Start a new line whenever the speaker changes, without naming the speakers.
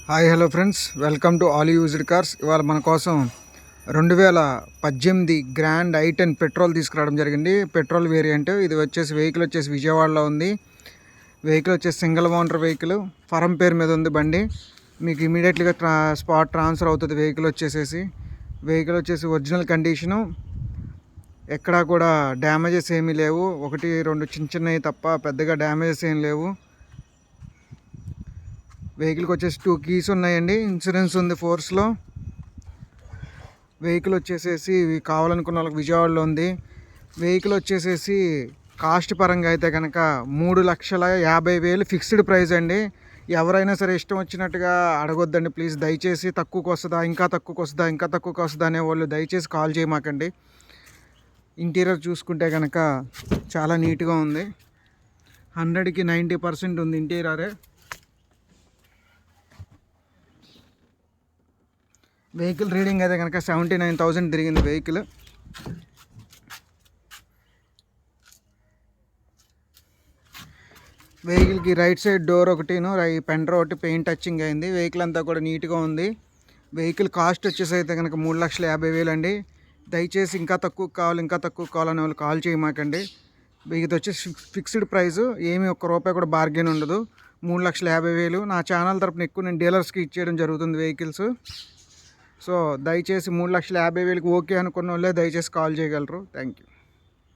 Hi hello friends, welcome to all used cars. ఇవాళ మన కోసం 2018 గ్రాండ్ i10 పెట్రోల్ తీసుకురావడం జరిగింది. Petrol variant. ఇది వెహికల్ వచ్చేసి విజయవాడలో ఉంది. వెహికల్ వచ్చేసి సింగిల్ ఓనర్ వెహికల్, ఫరం పేరు మీద ఉంది బండి. మీకు ఇమీడియట్లీగా స్పాట్ ట్రాన్స్ఫర్ అవుతుంది. వెహికల్ వచ్చేసి ఒరిజినల్ కండిషను, ఎక్కడా కూడా డ్యామేజెస్ ఏమీ లేవు. ఒకటి రెండు చిన్నవి తప్ప పెద్దగా డ్యామేజెస్ ఏం లేవు. వెహికల్కి వచ్చేసి 2 కీస్ ఉన్నాయండి. ఇన్సూరెన్స్ ఉంది ఫోర్స్లో. వెహికల్ వచ్చేసేసి కావాలనుకున్న వాళ్ళకి విజయవాడలో ఉంది. వెహికల్ వచ్చేసేసి కాస్ట్ పరంగా అయితే కనుక 3,50,000 ఫిక్స్డ్ ప్రైస్ అండి. ఎవరైనా సరే ఇష్టం వచ్చినట్టుగా అడగొద్దండి ప్లీజ్. దయచేసి తక్కువకి వస్తుందా, ఇంకా తక్కువకి వస్తుందా అనే వాళ్ళు దయచేసి కాల్ చేయమాకండి. ఇంటీరియర్ చూసుకుంటే కనుక చాలా నీట్గా ఉంది. 100కి 90% ఉంది ఇంటీరియరే. వెహికల్ రీడింగ్ అయితే కనుక 79,000 తిరిగింది వెహికల్. వెహికల్కి రైట్ సైడ్ డోర్ ఒకటిను పెండర్ ఒకటి పెయింట్ టచింగ్ అయింది. వెహికల్ అంతా కూడా నీట్గా ఉంది. వెహికల్ కాస్ట్ వచ్చేసి అయితే కనుక 3,50,000 అండి. దయచేసి ఇంకా తక్కువ కావాలని వాళ్ళు కాల్ చేయమాకండి. ఇది వచ్చేసి ఫిక్స్డ్ ప్రైస్, ఏమి ₹1 కూడా బార్గెన్ ఉండదు. 3,50,000. నా ఛానల్ తరపున ఎక్కువ నేను డీలర్స్కి ఇచ్చేయడం జరుగుతుంది వెహికల్స్. సో దయచేసి 3,50,000కి ఓకే అనుకున్న వాళ్ళే దయచేసి కాల్ చేయగలరు. Thank you.